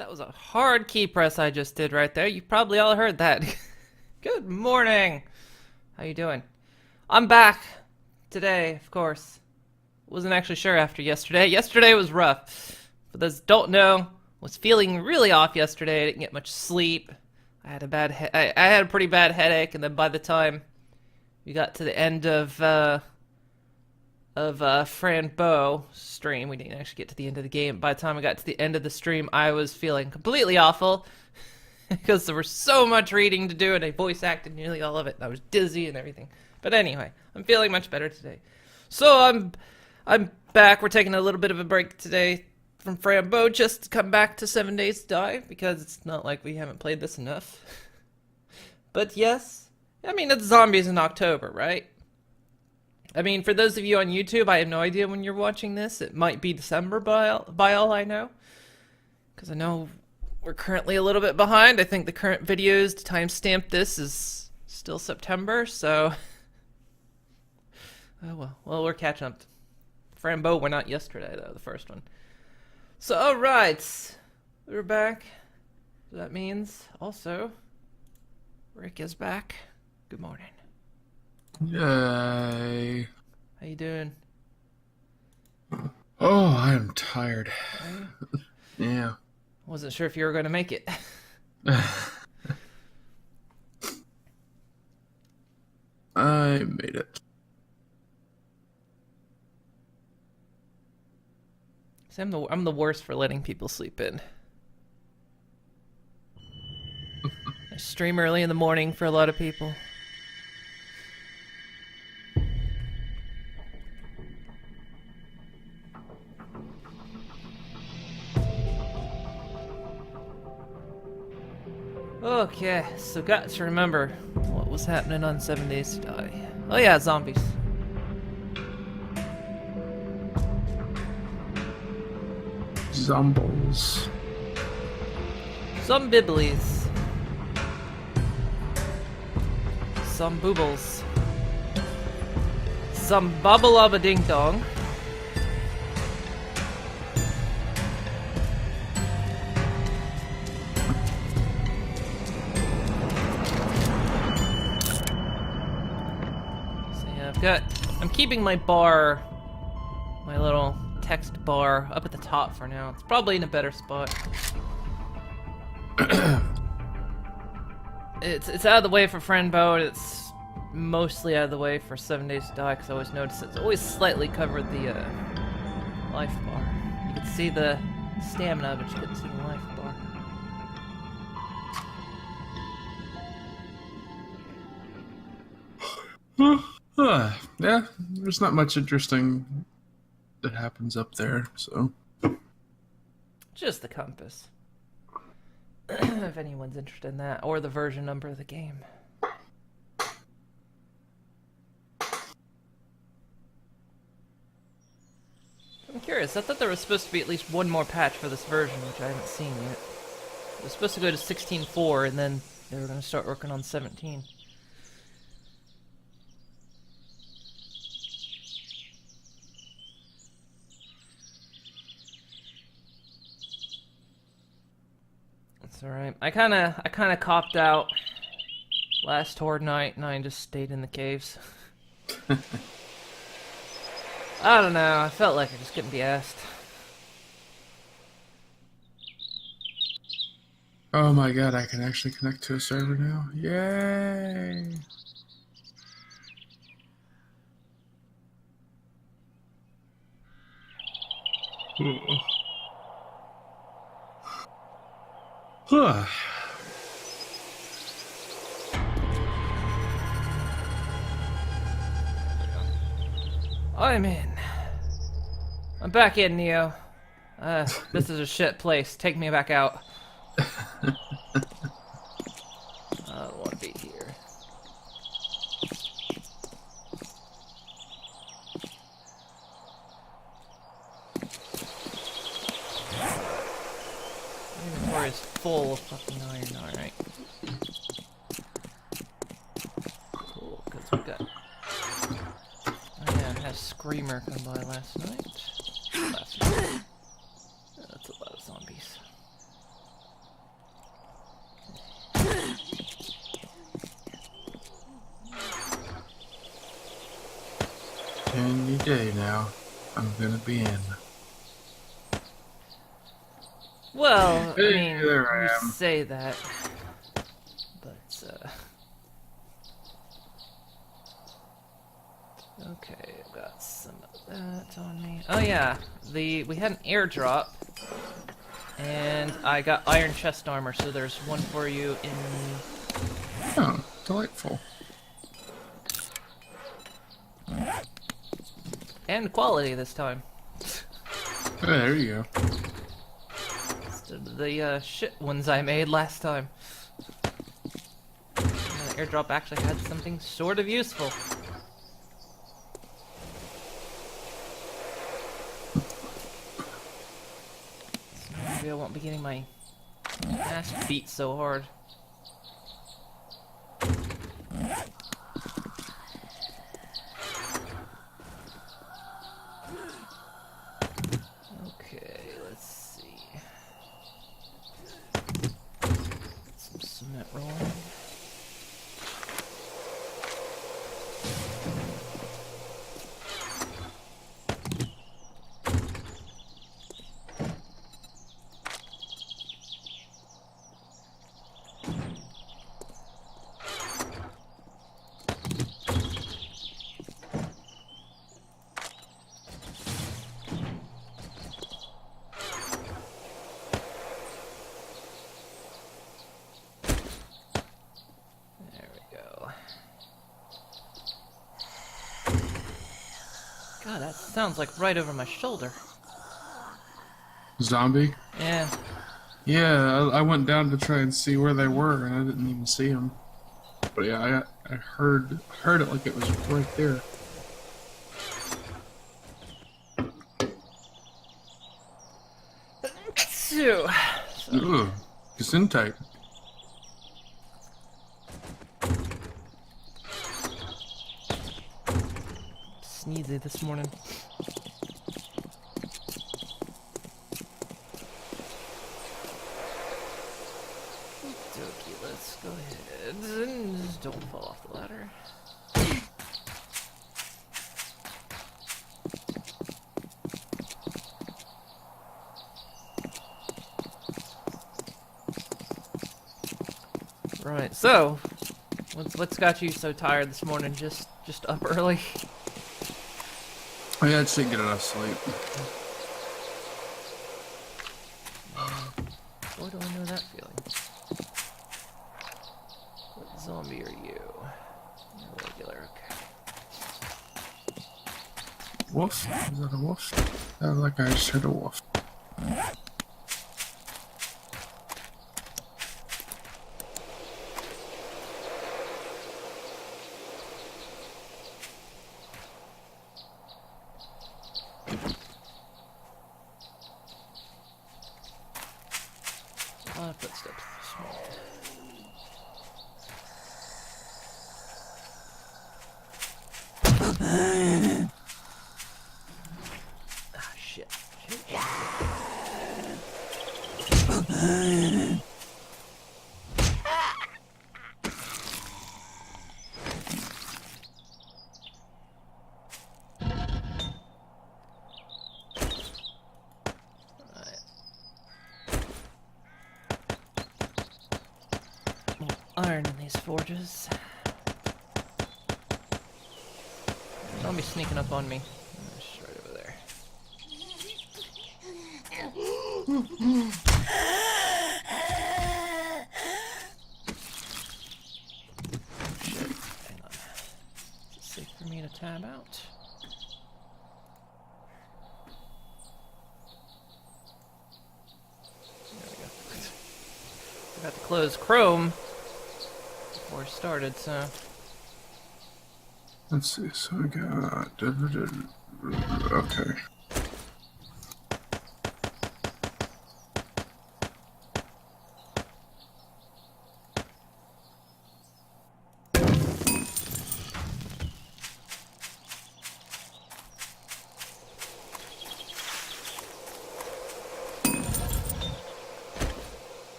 That was a hard key press I just did right there. You probably all heard that. Good morning. How you doing? I'm back today, of course. Wasn't actually sure after yesterday. Yesterday was rough. For those who don't know, was feeling really off yesterday. I didn't get much sleep. I had I had a pretty bad headache, and then by the time we got to the end of Fran Bow stream. We didn't actually get to the end of the game. By the time I got to the end of the stream, I was feeling completely awful because there was so much reading to do, and I voice acted nearly all of it. And I was dizzy and everything. But anyway, I'm feeling much better today. So I'm back. We're taking a little bit of a break today from Fran Bow just to come back to 7 Days to Die because it's not like we haven't played this enough. But yes, I mean it's zombies in October, right? I mean, for those of you on YouTube, I have no idea when you're watching this. It might be December by all I know. Because I know we're currently a little bit behind. I think the current videos to timestamp this is still September, so... Oh well. Well, we're catching up. Fran Bow, we're not yesterday, though, the first one. So, alright. We're back. That means, also, Rick is back. Good morning. Yay. How you doing? Oh, I'm tired. Yeah. Wasn't sure if you were going to make it. I made it. See, I'm the worst for letting people sleep in. I stream early in the morning for a lot of people. Okay, so got to remember what was happening on 7 Days to Die. Oh yeah, zombies. Zombies. Some bibblies. Some boobles. Some bubble of a ding dong. I'm keeping my bar, my little text bar, up at the top for now. It's probably in a better spot. It's out of the way for Fran Bow, and it's mostly out of the way for 7 Days to Die, because I always notice it's always slightly covered the life bar. You could see the stamina, but you couldn't see the life bar. Yeah, there's not much interesting that happens up there, so. Just the compass. If anyone's interested in that, or the version number of the game. I'm curious, I thought there was supposed to be at least one more patch for this version, which I haven't seen yet. It was supposed to go to 16.4, and then they were going to start working on 17. It's alright. I kinda copped out last horde night, and I just stayed in the caves. I don't know, I felt like I just couldn't be asked. Oh my god, I can actually connect to a server now. Yay! I'm in. I'm back in, Neo. This is a shit place. Take me back out. I don't want to be here. Inventory is full of fucking iron, alright. Cool, because we got... Oh yeah, I had a Screamer come by last night. Yeah, that's a lot of zombies. I'm gonna be in. Well, I Hey, mean, there you I am. say that, but okay, I've got some of that on me. Oh yeah, we had an airdrop, and I got iron chest armor, so there's one for you in. Oh, delightful. And quality this time. Oh, there you go. Instead of the shit ones I made last time. And the airdrop actually had something sort of useful. So maybe I won't be getting my ass beat so hard. Okay, let's see. Get some cement rolling. There we go. God, that sounds like right over my shoulder. Zombie? Yeah. Yeah, I went down to try and see where they were, and I didn't even see them. But yeah, I heard it like it was right there. So, Ugh, Gesundheit. sneezy this morning. Okey-dokey, let's go ahead and just don't fall off the ladder. Right, so what's got you so tired this morning? Just up early? Oh, yeah, I just didn't get enough sleep. Boy, do I know that feeling. What zombie are you? You're regular, okay. Wolf? Is that a wolf? Sounds like I just heard a wolf. A lot of footsteps this morning. Ah, shit. Iron in these forges. Zombie sneaking up on me. Just right over there. Shit. Hang on. Is it safe for me to tab out? There we go. Forgot to close Chrome before I started, so. Let's see, so I got... Okay.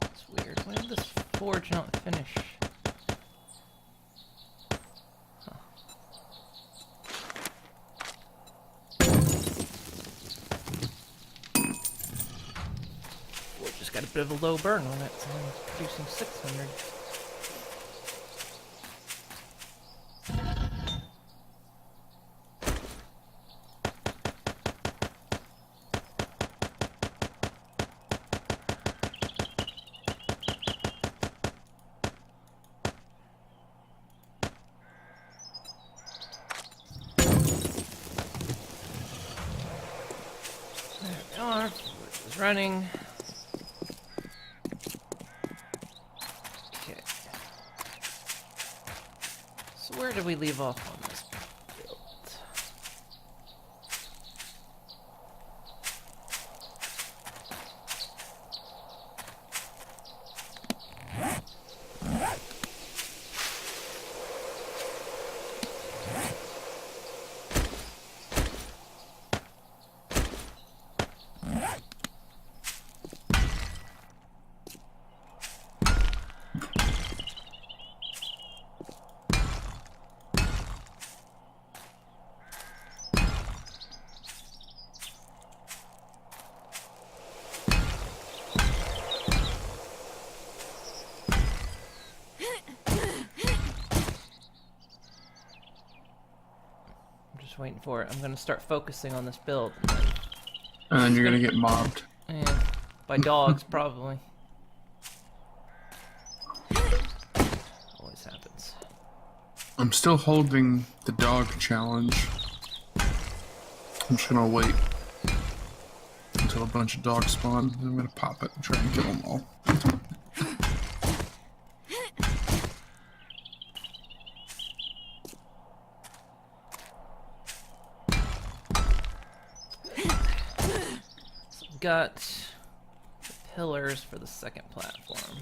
It's weird. Why did this forge not finish? got a bit of a low burn on it, so I'm producing 600. There we are. Which is running. Okay. So where did we leave off on this build? Just waiting for it. I'm gonna start focusing on this build. And then you're gonna get mobbed. Yeah, by dogs, probably. Always happens. I'm still holding the dog challenge. I'm just gonna wait until a bunch of dogs spawn, and I'm gonna pop it and try and kill them all. So we've got the pillars for the second platform.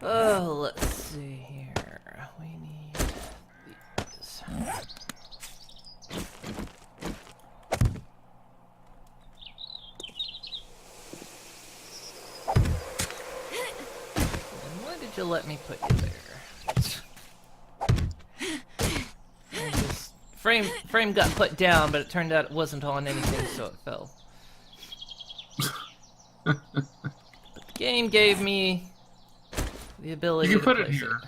Oh, let's see here. We need these. And why did you let me put you there? And this frame got put down, but it turned out it wasn't on anything, so it fell. But the game gave me the ability You to can put it place here.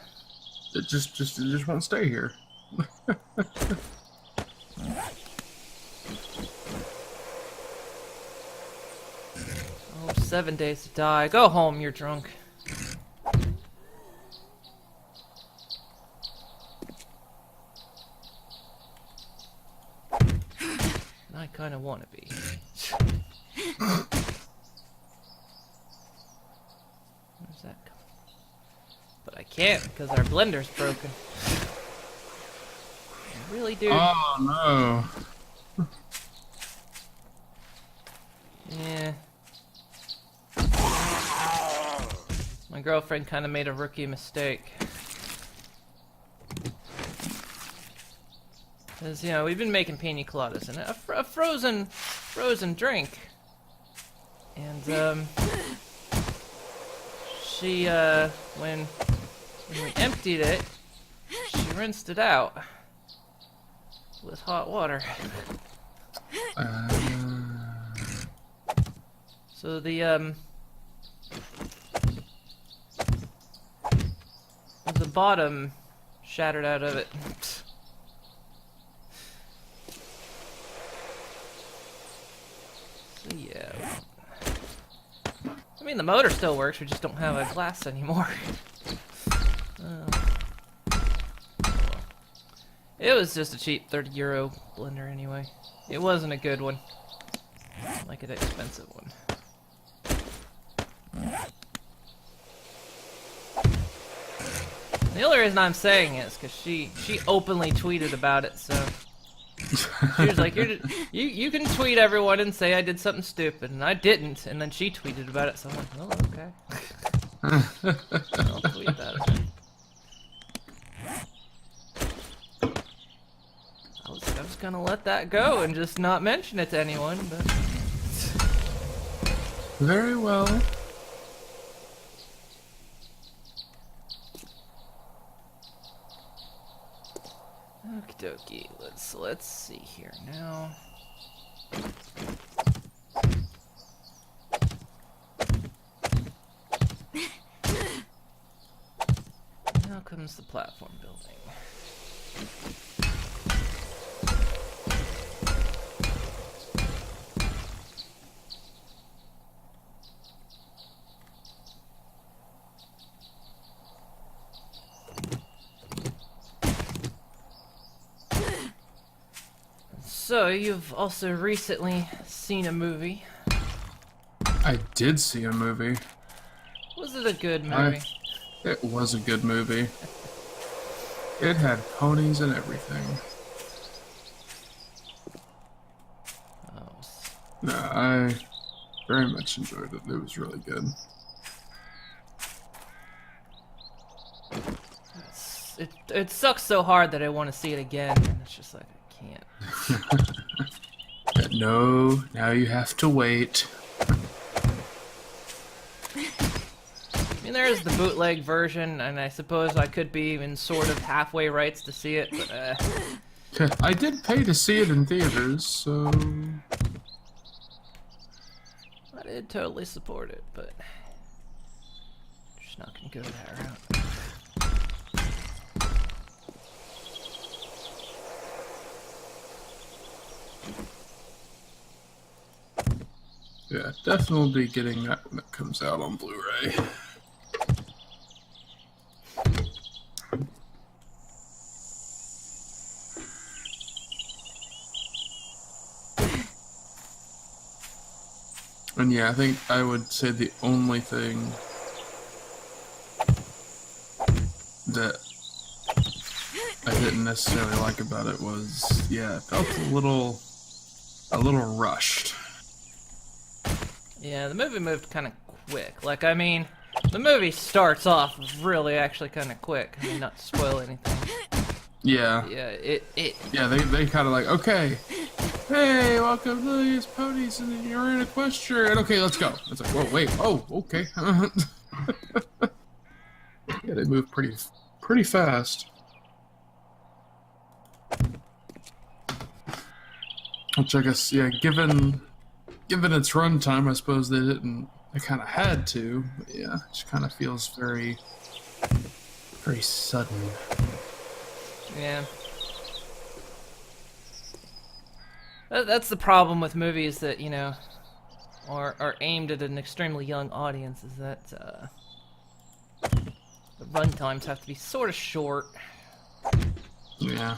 It just won't stay here. Oh, 7 days to die. Go home, you're drunk. I kinda wanna be. Where's that coming? But I can't because our blender's broken. Really, dude? Oh no. Yeah. My girlfriend kind of made a rookie mistake. Because, you know, we've been making pina coladas and a frozen drink. And, she, when we emptied it, she rinsed it out with hot water. So the bottom shattered out of it. So yeah. I mean, the motor still works, we just don't have a glass anymore. It was just a cheap €30 blender anyway. It wasn't a good one. Like an expensive one. The only reason I'm saying it is because she openly tweeted about it, so She was like, you can tweet everyone and say I did something stupid, and I didn't. And then she tweeted about it, so I'm like, oh, okay. I'll tweet that again. I was gonna let that go and just not mention it to anyone, but... Very well. Okie dokie, let's see here now. Now comes the platform building. So, you've also recently seen a movie. I did see a movie. Was it a good movie? It was a good movie. It had ponies and everything. Oh. No, I very much enjoyed it. It was really good. It sucks so hard that I want to see it again, and it's just like, I can't. No, now you have to wait. I mean, there is the bootleg version, and I suppose I could be in sort of halfway rights to see it, but I did pay to see it in theaters, so... I did totally support it, but... just not gonna go that route. Yeah, definitely getting that when it comes out on Blu-ray. And yeah, I think I would say the only thing that I didn't necessarily like about it was, yeah, it felt a little rushed. Yeah, the movie moved kind of quick. Like, I mean, the movie starts off really actually kind of quick. I mean, not to spoil anything. Yeah. Yeah, Yeah, they kind of like, okay, hey, welcome to these ponies, and you're in equestrian. Okay, let's go. It's like, whoa, wait, oh, okay. Yeah, they move pretty fast. Which I guess, yeah, given its runtime, I suppose they kind of had to. But yeah, it just kind of feels very sudden. Yeah. That's the problem with movies that, you know, are aimed at an extremely young audience, is that the runtimes have to be sort of short. Yeah.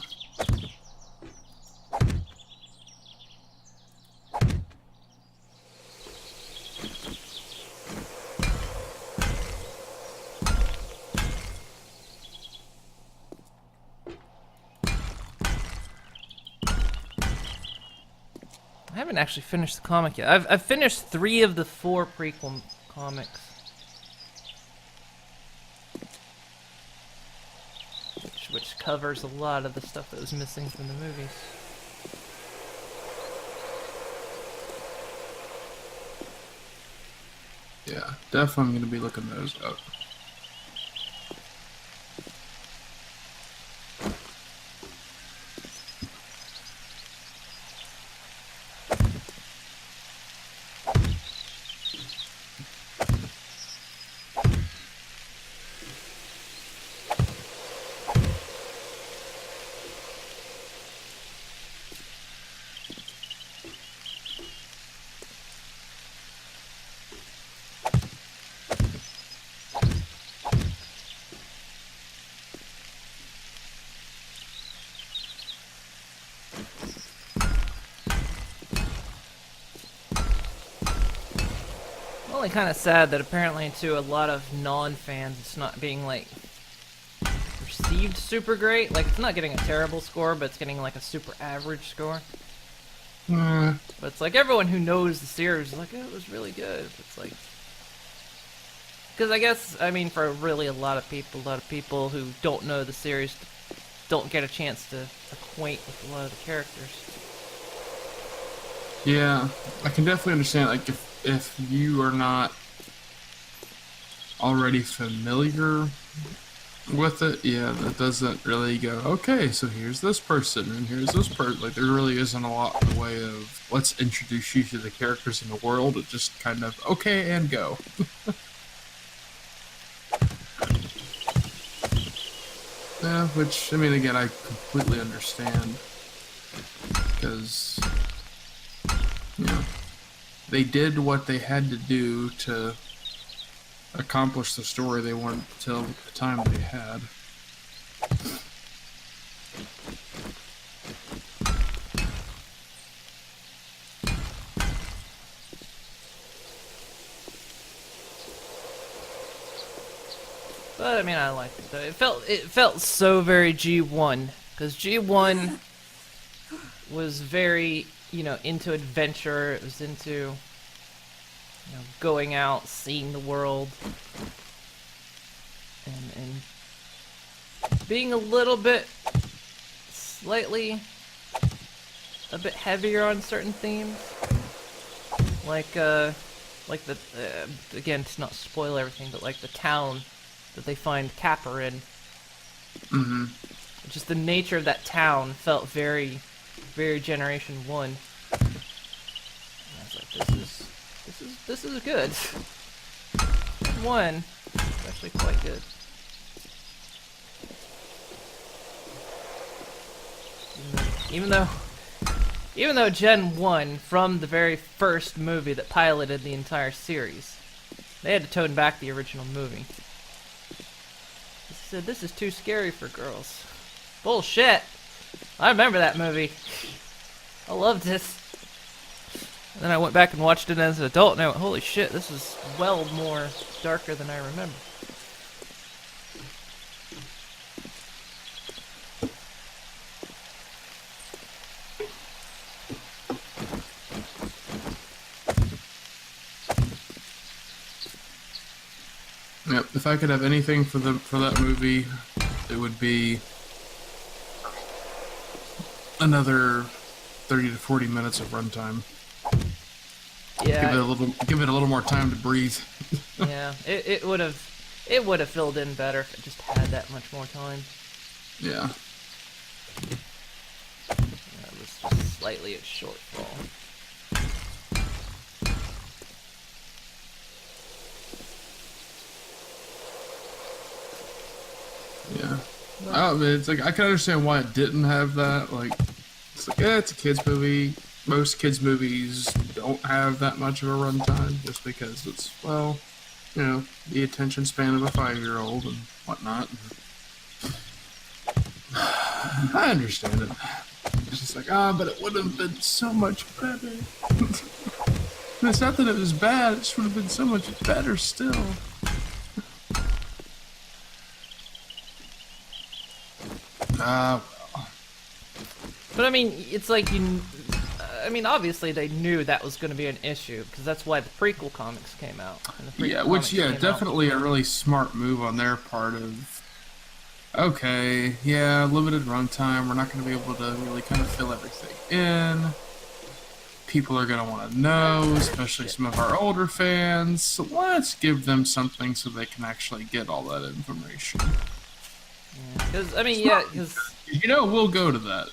I haven't actually finished the comic yet. I've finished 3 of the 4 prequel comics. Which covers a lot of the stuff that was missing from the movies. Yeah, definitely going to be looking those up. Only kind of sad that apparently to a lot of non-fans it's not being like received super great. Like, it's not getting a terrible score, but it's getting like a super average score. Uh, But it's like everyone who knows the series is like, oh, it was really good. It's like, because I guess, I mean, for really a lot of people who don't know the series don't get a chance to acquaint with a lot of the characters. yeah, I can definitely understand. Like, if you are not already familiar with it, yeah, that doesn't really go, okay, so here's this person and here's this person. Like, there really isn't a lot in the way of let's introduce you to the characters in the world. It just kind of, okay, and go. Yeah, which, I mean, again, I completely understand. Because, you know, they did what they had to do to accomplish the story they wanted to tell at the time they had. But I mean, I liked it though. It felt so very G1, because G1 was very, you know, into adventure. It was into, you know, going out, seeing the world, and being a little bit, slightly, a bit heavier on certain themes, like the again, to not spoil everything, but like the town that they find Kappa in. Mm-hmm. Just the nature of that town felt very, very Generation 1. And I was like, this is good. One, it's actually quite good. Even though Gen 1, from the very first movie that piloted the entire series, they had to tone back the original movie. They said, this is too scary for girls. Bullshit! I remember that movie. I loved it. And then I went back and watched it as an adult, and I went, holy shit, this is well more darker than I remember. Yep, if I could have anything for that movie, it would be another 30 to 40 minutes of runtime. Yeah. Give it a little more time to breathe. Yeah, it would have filled in better if it just had that much more time. Yeah. That was just slightly a shortfall. Yeah. I mean, it's like I can understand why it didn't have that. Like, it's like, yeah, it's a kids movie. Most kids movies don't have that much of a runtime, just because it's, well, you know, the attention span of a 5-year-old and whatnot. I understand it. It's just like, but it would have been so much better. It's not that it was bad; it just would have been so much better still. But I mean, it's like I mean, obviously they knew that was going to be an issue because that's why the prequel comics came out. And the prequel comics came definitely out. a really smart move on their part of, okay, yeah, limited runtime, we're not going to be able to really kind of fill everything in. People are going to want to know, especially some of our older fans, so let's give them something so they can actually get all that information. Because I mean, yeah, because you know, we'll go to that.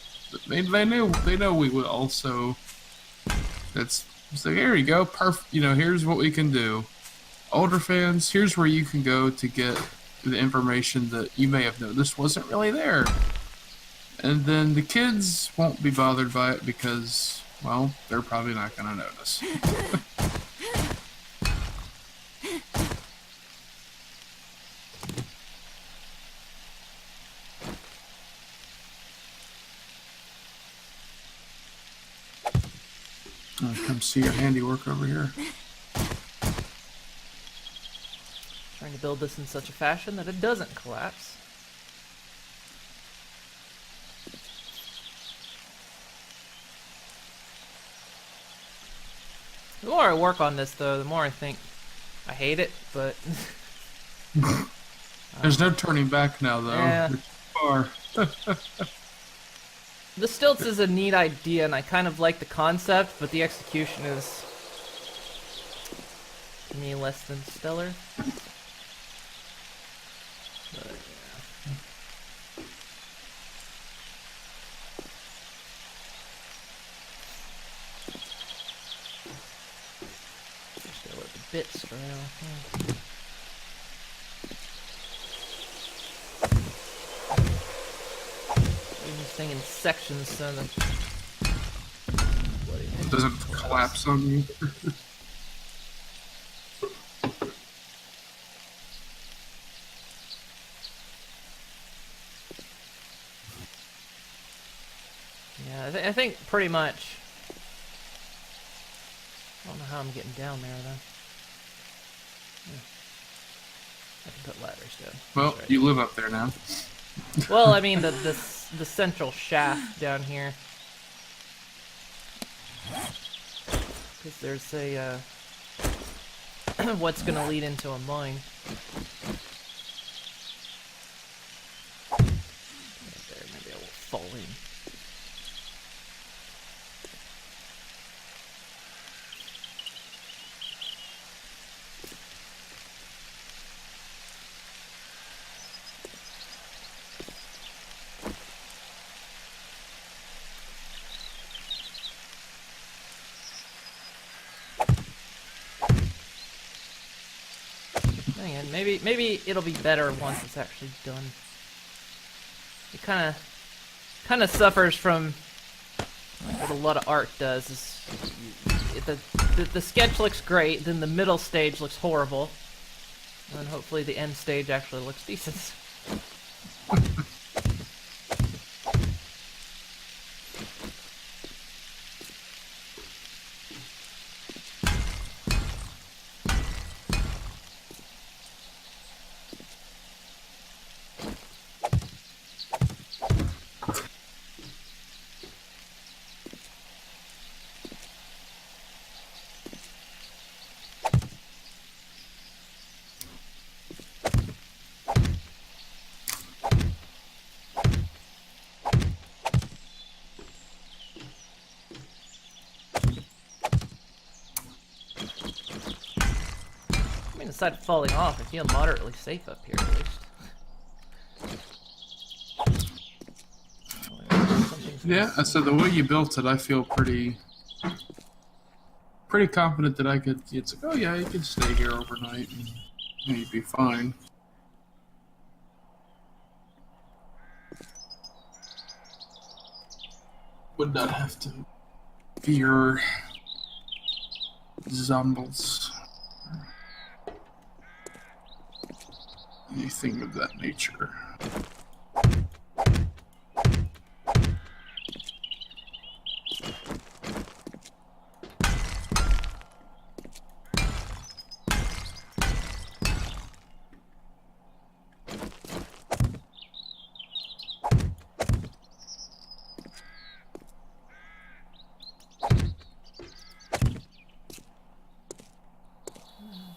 They know we will. So it's like, here you go, perfect. You know, here's what we can do. Older fans, here's where you can go to get the information that you may have noticed wasn't really there. And then the kids won't be bothered by it because, well, they're probably not going to notice. Come see your handiwork over here. trying to build this in such a fashion that it doesn't collapse. The more I work on this, though, the more I think I hate it, but... There's no turning back now, though. Yeah. You're too far. The stilts is a neat idea, and I kind of like the concept, but the execution is, to me, less than stellar. But, yeah. Just gotta let the bits dry off. Yeah. Doing this thing in sections so that It doesn't collapse on you. Yeah, I think pretty much. I don't know how I'm getting down there though. Yeah. I can put ladders down. Well, That's right. you live up there now. Well, I mean the central shaft down here, because there's a what's gonna lead into a mine. Right there, maybe I will fall in. Hang on, maybe it'll be better once it's actually done. It kind of suffers from what a lot of art does. Is the sketch looks great, then the middle stage looks horrible, and then hopefully the end stage actually looks decent. I mean, aside from falling off, I feel moderately safe up here at least. Yeah, so the way you built it, I feel pretty confident that I could. It's like, oh yeah, you can stay here overnight and you'd be fine. Would not have to fear zombies. Anything of that nature.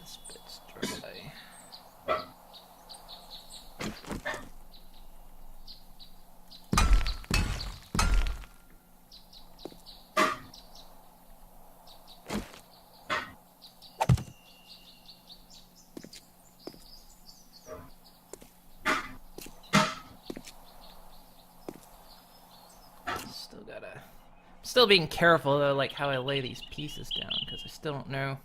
This bit's dry. Still being careful though, like how I lay these pieces down, because I still don't know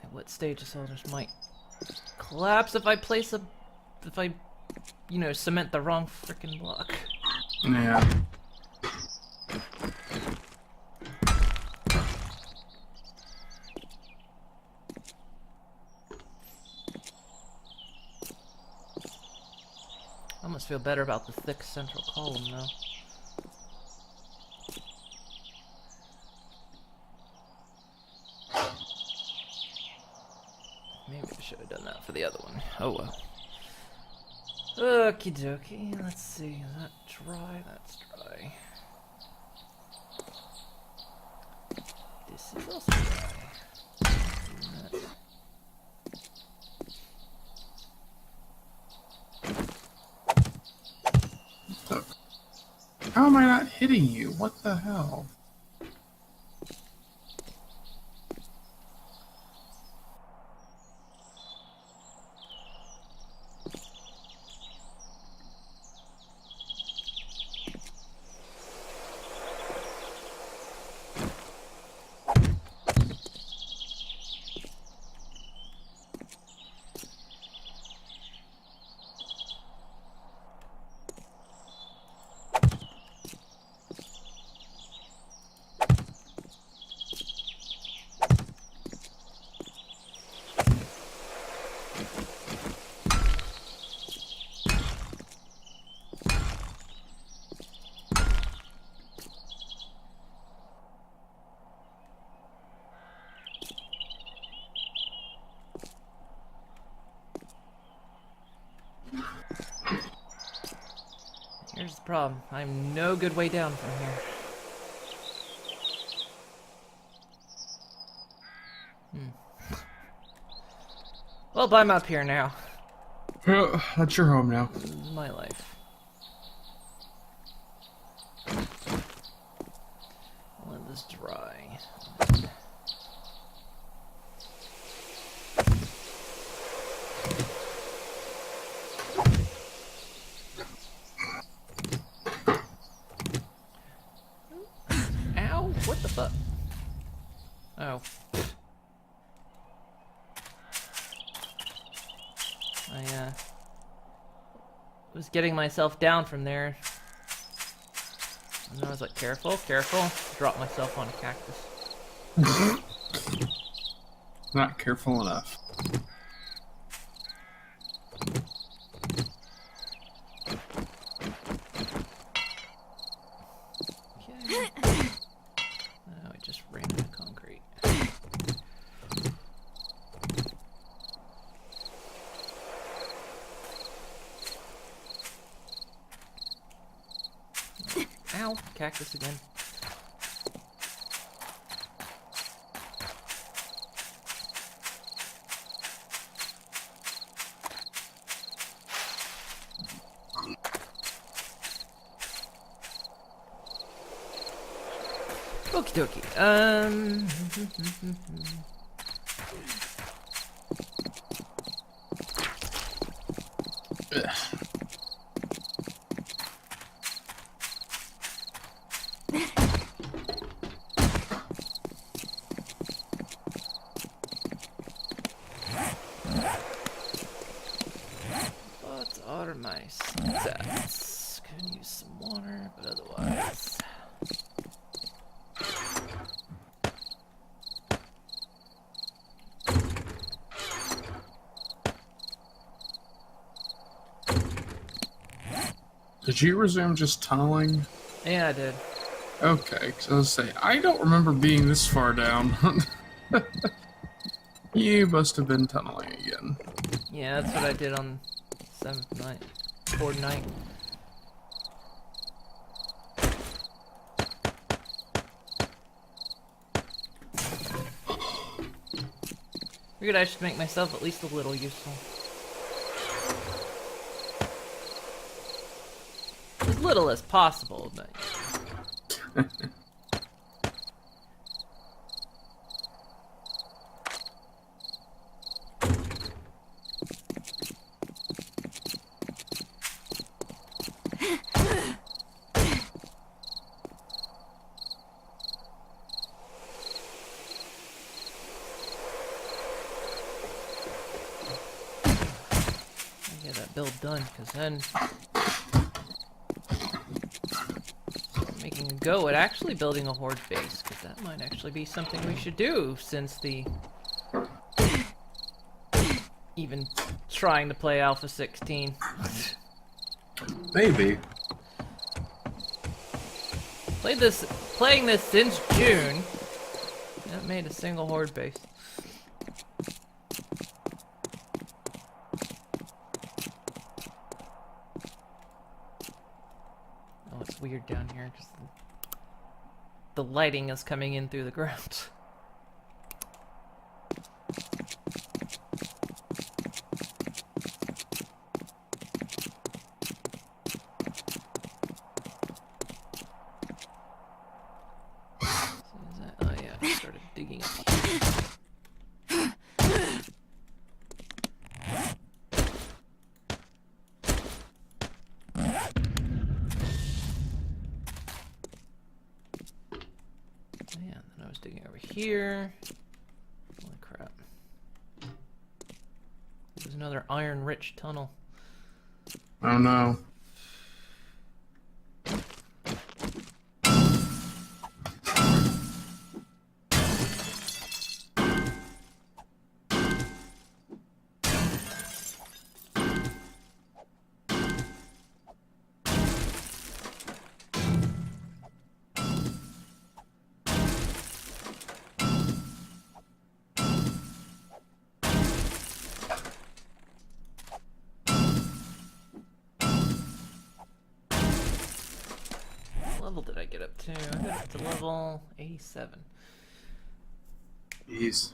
at what stage the soldiers might collapse if I place you know, cement the wrong freaking block. Yeah. I almost feel better about the thick central column though. Maybe I should have done that for the other one. Oh well. Okie dokie, let's see, is that dry? That's dry. This is also dry. Look. How am I not hitting you? What the hell? Here's the problem. I'm no good way down from here. Well, I'm up here now. That's your home now. This is my life. Let this dry. Ow! What the fuck? Oh. I was getting myself down from there. And I was like, careful, careful. Drop myself on a cactus. Not careful enough. Okay. Oh, I just ran into concrete. Ow, cactus again. Okie dokie. Ugh. What are my stats? Could use some water, but otherwise. Did you resume just tunneling? Yeah, I did. Okay, because I was say I don't remember being this far down. You must have been tunneling again. Yeah, that's what I did on 7th night. 4th night. Figured I should make myself at least a little useful. As little as possible, but... get that build done, because then making a go at actually building a horde base, because that might actually be something we should do, since the even trying to play Alpha 16. Maybe. Playing this since June. Haven't made a single horde base. Oh, it's weird down here because the lighting is coming in through the ground. over here. Holy crap. There's another iron-rich tunnel. Oh no. What level did I get up to? I got up to level 87. Jeez.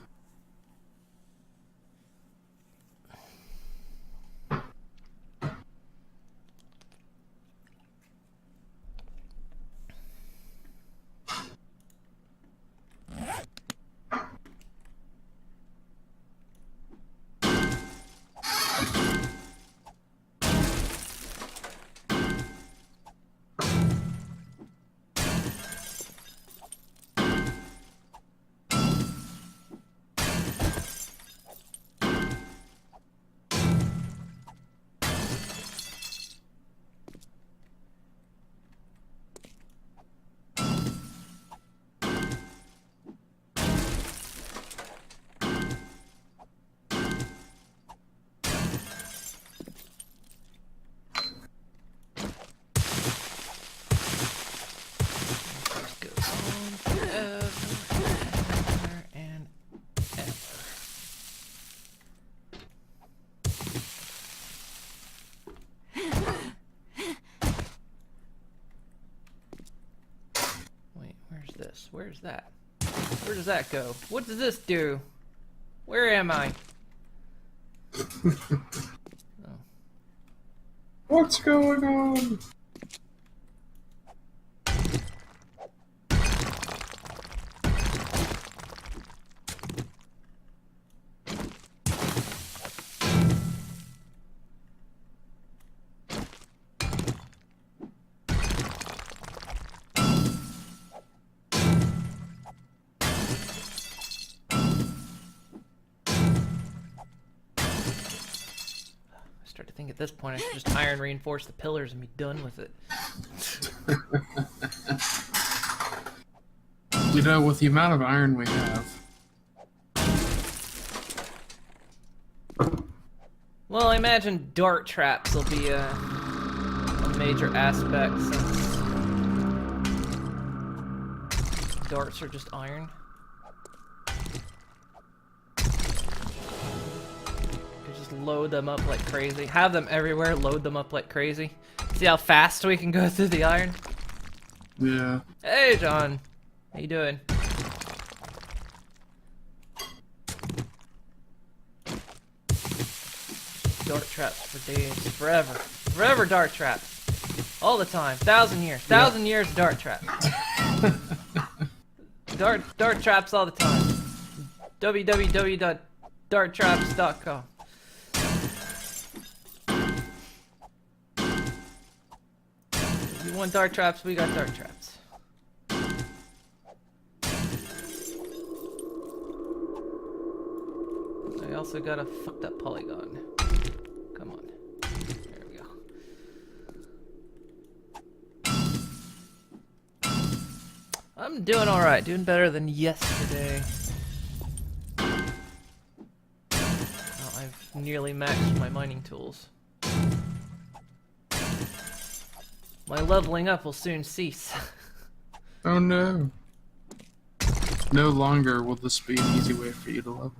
This goes on forever and ever. Wait, where's this? Where's that? Where does that go? What does this do? Where am I? Oh. What's going on? I start to think at this point I should just iron reinforce the pillars and be done with it. You know, with the amount of iron we have. Well, I imagine dart traps will be a major aspect since darts are just iron. You just load them up like crazy. Have them everywhere, load them up like crazy. See how fast we can go through the iron? Yeah. Hey, John. How you doing? Dart traps for days, forever. Forever dart traps. All the time. 1,000 years. 1,000 years of dart traps. Dart traps all the time. www.darttraps.com. You want dart traps, we got dart traps. I also got a fucked up polygon. Come on. There we go. I'm doing alright, doing better than yesterday. Well, I've nearly maxed my mining tools. My leveling up will soon cease. Oh no. No longer will this be an easy way for you to level.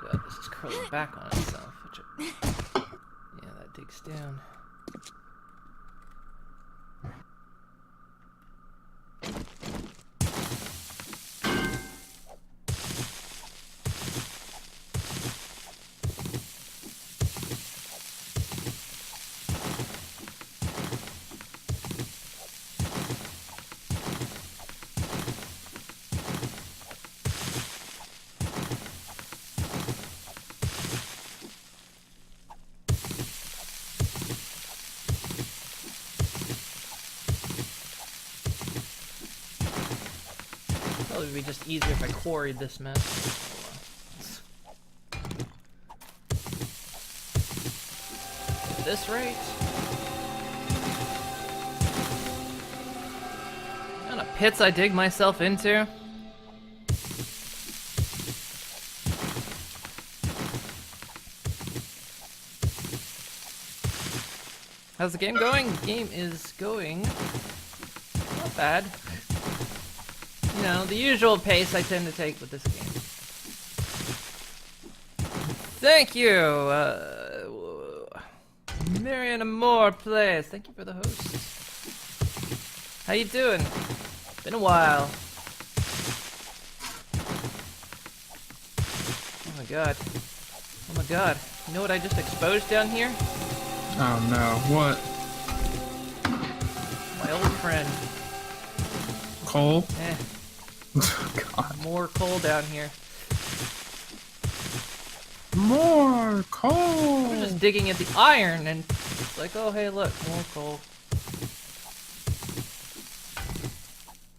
God, this is curling back on itself. Yeah, that digs down. Probably be just easier if I quarried this mess. At this rate. What kind of pits I dig myself into? How's the game going? The game is going not bad. You know, the usual pace I tend to take with this game. Thank you, Marion Amore Plays. Thank you for the host. How you doing? Been a while. Oh my god. Oh my god. You know what I just exposed down here? Oh no, what? My old friend. Coal? Eh, God. more coal down here. More We're coal! just digging at the iron and it's like, oh hey look, more coal.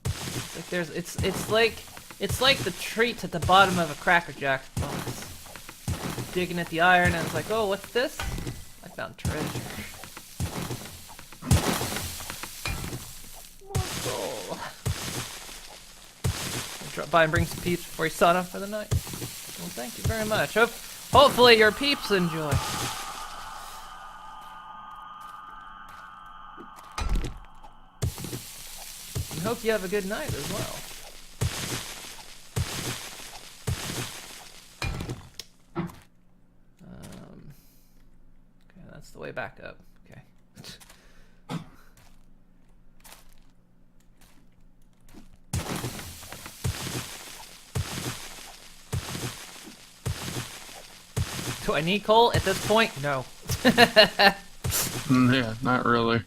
It's like there's it's like the treats at the bottom of a Cracker Jack box. Digging at the iron and it's like, oh what's this? I found treasure. More coal. I'll drop by and bring some peeps before you sign off for the night. Well, thank you very much. Hopefully your peeps enjoy. And hope you have a good night as well. Okay, that's the way back up. Okay. Do I need coal at this point? No. Yeah, not really.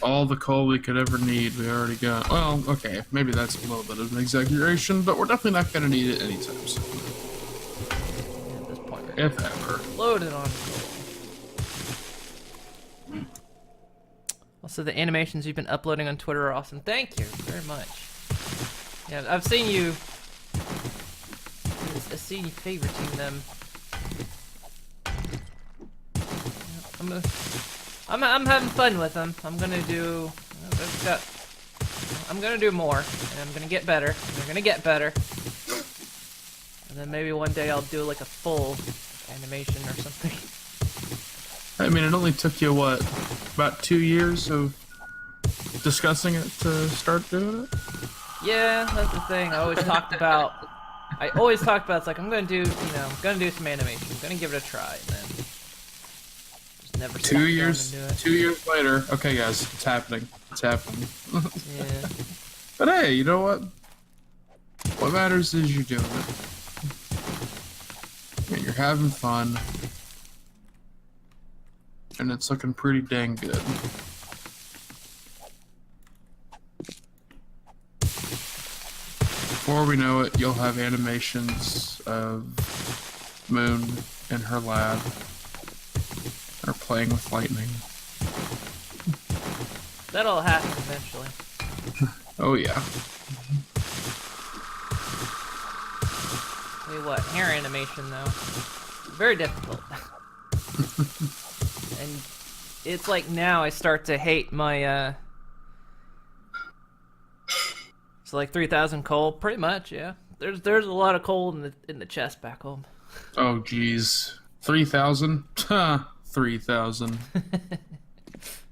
All the coal we could ever need, we already got. Well, okay, maybe that's a little bit of an exaggeration, but we're definitely not going to need it anytime soon. Yeah, at this point, If ever. loaded on coal. Also, the animations you've been uploading on Twitter are awesome. Thank you very much. Yeah, I've seen you. I've seen you favoriting them. I'm having fun with them. I'm gonna do more, and I'm gonna get better. And they're gonna get better. And then maybe one day I'll do like a full animation or something. I mean, it only took you, what, about 2 years of discussing it to start doing it? Yeah, that's the thing. I always talked about it's like I'm gonna do, I'm gonna do some animation. I'm gonna give it a try, and then just never. 2 years. sat down and do it. 2 years later. Okay, guys, it's happening. It's happening. Yeah. But hey, you know what? What matters is you're doing it. And you're having fun. And it's looking pretty dang good. Before we know it, you'll have animations of Moon in her lab. Or playing with lightning. That'll happen eventually. Oh yeah. Tell you what, hair animation though, very difficult. And it's like now I start to hate my it's like 3,000 coal, pretty much, yeah. There's a lot of coal in the chest back home. Oh geez. 3,000? 3,000.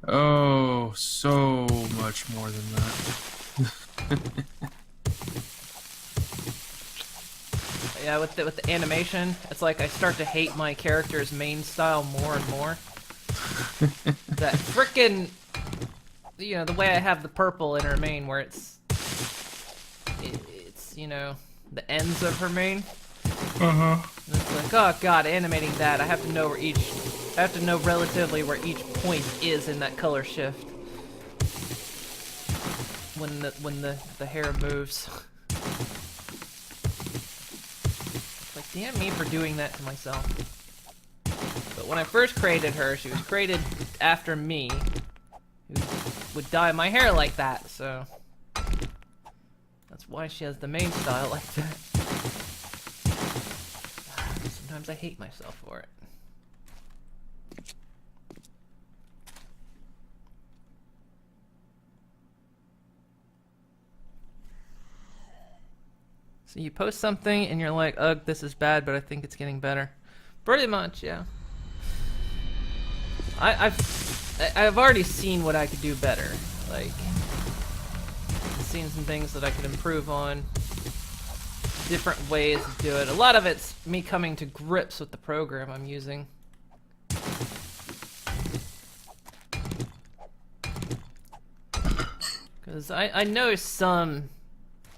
Oh, so much more than that. Yeah, with the animation, it's like I start to hate my character's main style more and more. That frickin', the way I have the purple in her main, where it's the ends of her main. Uh-huh. And it's like, oh god, animating that, I have to know relatively where each point is in that color shift. When the hair moves. Like, damn me for doing that to myself. But when I first created her, she was created after me, who would dye my hair like that, so why she has the main style like that. Sometimes I hate myself for it. So you post something and you're like, ugh, this is bad, but I think it's getting better. Pretty much, yeah. I've already seen what I could do better. Like, I've seen some things that I could improve on. Different ways to do it. A lot of it's me coming to grips with the program I'm using. Because I know some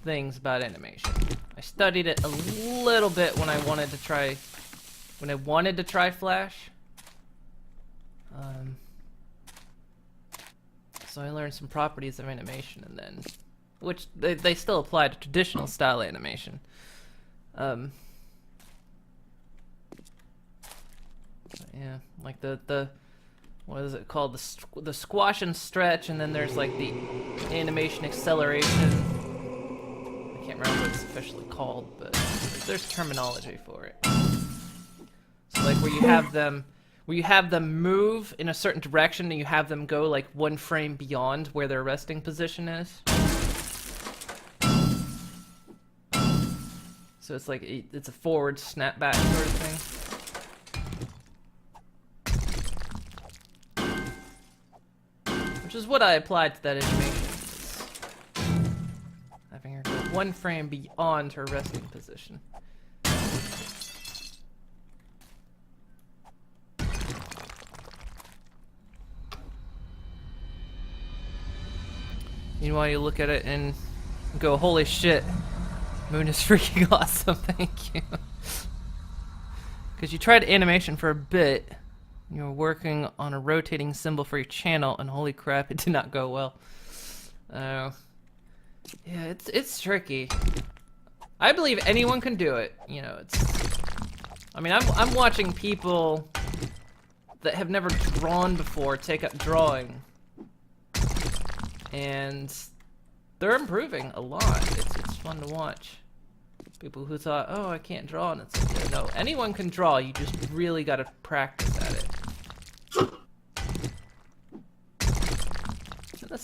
things about animation. I studied it a little bit when I wanted to try Flash. So I learned some properties of animation, and then, which they still apply to traditional style animation. Yeah, like the what is it called? The squash and stretch, and then there's like the animation acceleration. I can't remember what it's officially called, but there's terminology for it. So like where you have them move in a certain direction and you have them go like one frame beyond where their resting position is. So it's like it's a forward snapback sort of thing. Which is what I applied to that animation. Having her go one frame beyond her resting position. Meanwhile, you look at it and go, holy shit, Moon is freaking awesome, thank you. Because you tried animation for a bit. You were working on a rotating symbol for your channel, and holy crap, it did not go well. Yeah, it's tricky. I believe anyone can do it. You know, I mean, I'm watching people that have never drawn before take up drawing, and they're improving a lot. It's fun to watch. People who thought, oh, I can't draw, and it's like, yeah, no, anyone can draw. You just really got to practice at it.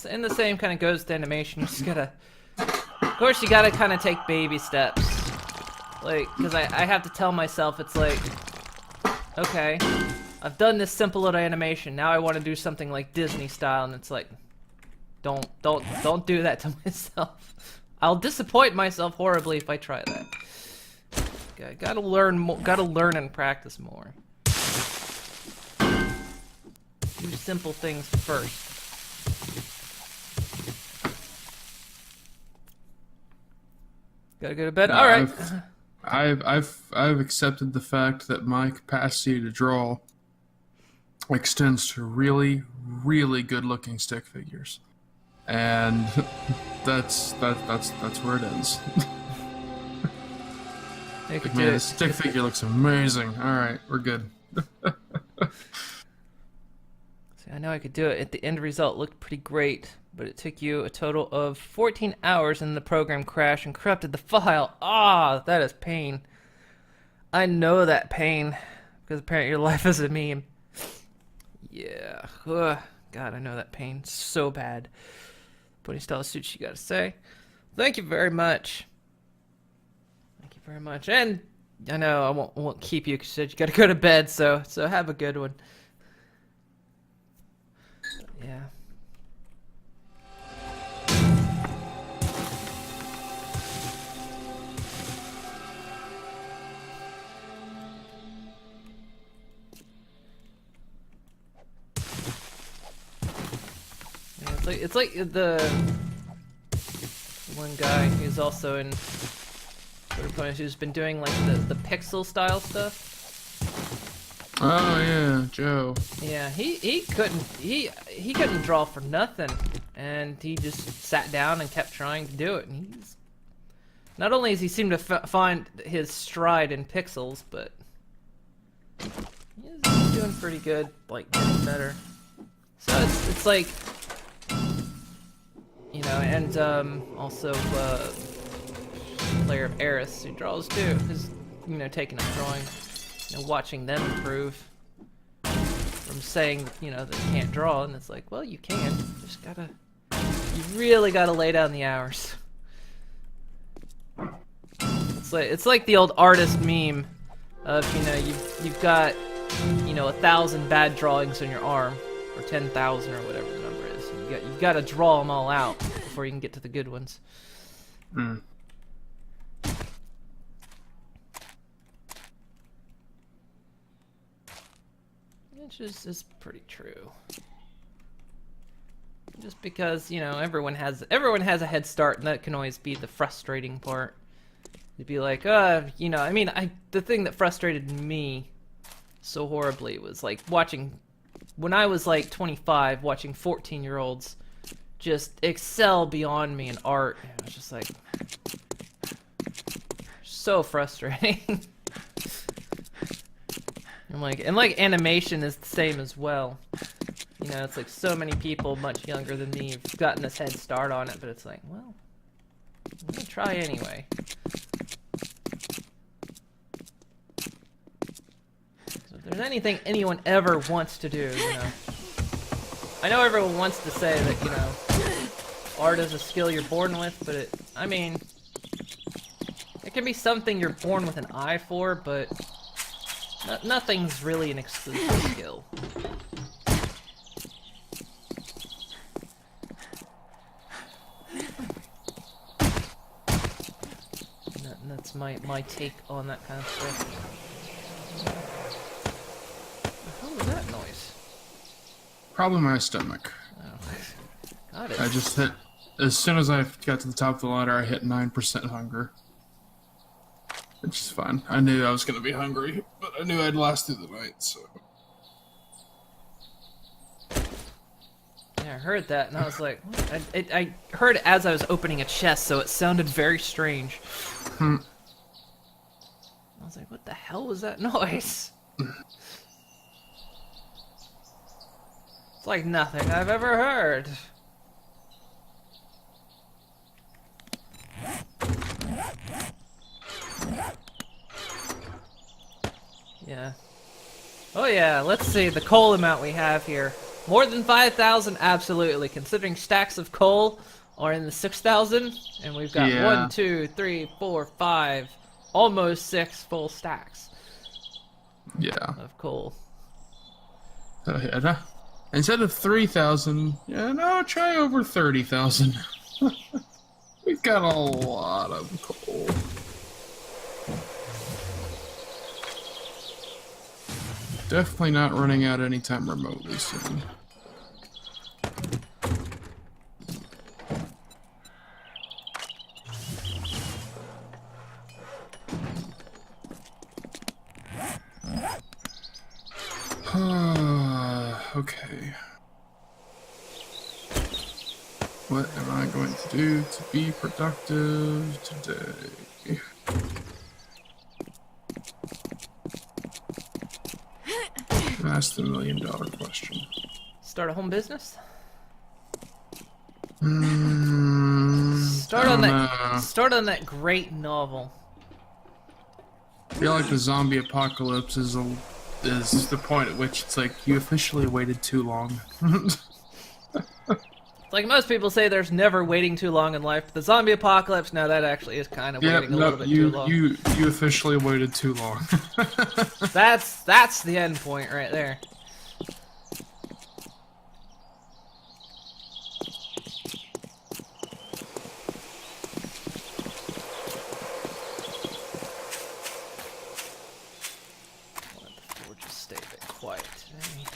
And the same kind of goes to animation. You just gotta, of course, you gotta kind of take baby steps. Like, because I have to tell myself, it's like, okay, I've done this simple little animation. Now I want to do something like Disney style, and it's like, don't do that to myself. I'll disappoint myself horribly if I try that. Okay, gotta learn and practice more. Do simple things first. Gotta go to bed. All right. I've accepted the fact that my capacity to draw extends to really, really good-looking stick figures, and that's where it ends. Like, man, this stick figure looks amazing. All right, we're good. See, I know I could do it. At the end result looked pretty great, but it took you a total of 14 hours and the program crashed and corrupted the file. Ah, that is pain. I know that pain, because apparently your life is a meme. Yeah. Ugh. God, I know that pain so bad. Putting style suits, you gotta say. Thank you very much. Thank you very much. And I know I won't keep you because you gotta go to bed, so have a good one. Yeah. It's like the one guy who's also in who's been doing like the pixel style stuff. Oh yeah, Joe. Yeah, he couldn't draw for nothing, and he just sat down and kept trying to do it. And he's not only does he seem to find his stride in pixels, but he's doing pretty good, like getting better. So it's like, you know, and also player of Eris who draws too, who's, you know, taking up drawing, you know, watching them improve from saying, you know, that you can't draw, and it's like, well, you can. You just gotta, you really gotta lay down the hours. It's like the old artist meme of, you know, you've got, you know, 1,000 bad drawings on your arm, or 10,000 or whatever the number is. You've got to draw them all out before you can get to the good ones. Mm. Which is pretty true. Just because, you know, everyone has a head start, and that can always be the frustrating part. You'd be like, you know, I mean, the thing that frustrated me so horribly was like watching, when I was like 25, watching 14-year-olds just excel beyond me in art. It was just like so frustrating. and like animation is the same as well. You know, it's like so many people much younger than me have gotten this head start on it, but it's like, well, I'm gonna try anyway. So if there's anything anyone ever wants to do, you know, I know everyone wants to say that, you know, art is a skill you're born with, but I mean, it can be something you're born with an eye for, but nothing's really an exclusive skill. And that's my take on that kind of stuff. What the hell was that noise? Probably my stomach. Oh. Got it. I just hit, as soon as I got to the top of the ladder, I hit 9% hunger. Which is fine. I knew I was going to be hungry, but I knew I'd last through the night, so. Yeah, I heard that, and I was like, what? I heard it as I was opening a chest, so it sounded very strange. I was like, what the hell was that noise? It's like nothing I've ever heard. Yeah. Oh yeah, let's see the coal amount we have here. More than 5,000? Absolutely. Considering stacks of coal are in the 6,000, and we've got 1, 2, 3, 4, 5, almost 6 full stacks. Yeah. Of coal. So, yeah, instead of 3,000, yeah, no, try over 30,000. We've got a lot of coal. Definitely not running out anytime remotely soon. Okay. What am I going to do to be productive today? Ask the $1 million question. Start a home business? Start on that great novel. I feel like the zombie apocalypse is the point at which it's like you officially waited too long. Like most people say, there's never waiting too long in life. But the zombie apocalypse, no, that actually is kind of waiting a little bit too long. You officially waited too long. That's the end point right there. Let the forges stay a bit quiet today.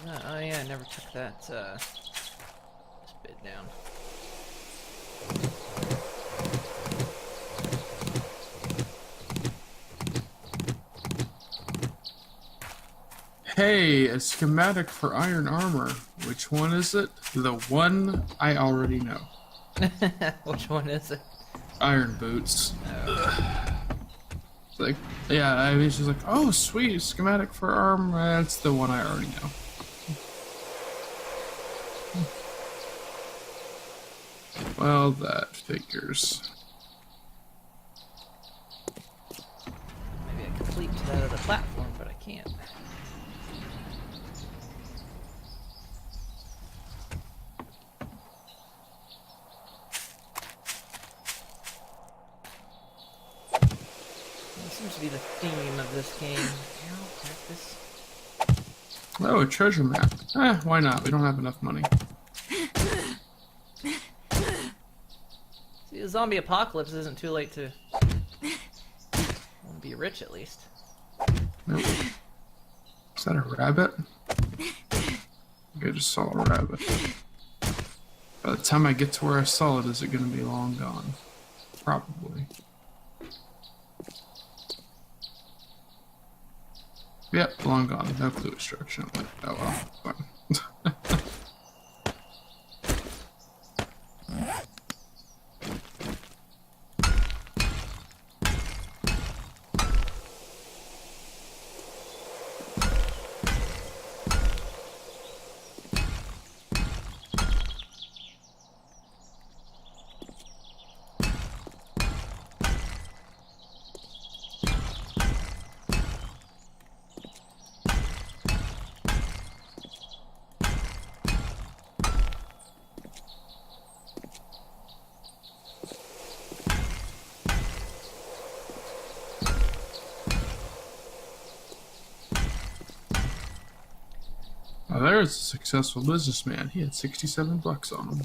Oh yeah, I never took that this bit down. Hey, a schematic for iron armor. Which one is it? The one I already know. Which one is it? Iron boots. Oh. Like, yeah, I mean, she's like, oh, sweet, schematic for arm. That's the one I already know. Well, that figures. Maybe I could leap to that other platform, but I can't. That seems to be the theme of this game. Arrow, cactus. Oh, a treasure map. Why not? We don't have enough money. See, the zombie apocalypse isn't too late to be rich, at least. Nope. Is that a rabbit? I just saw a rabbit. By the time I get to where I saw it, is it going to be long gone? Probably. Yep, long gone. No clue extraction. Oh well, fine. Oh, there's a successful businessman. He had 67 bucks on him.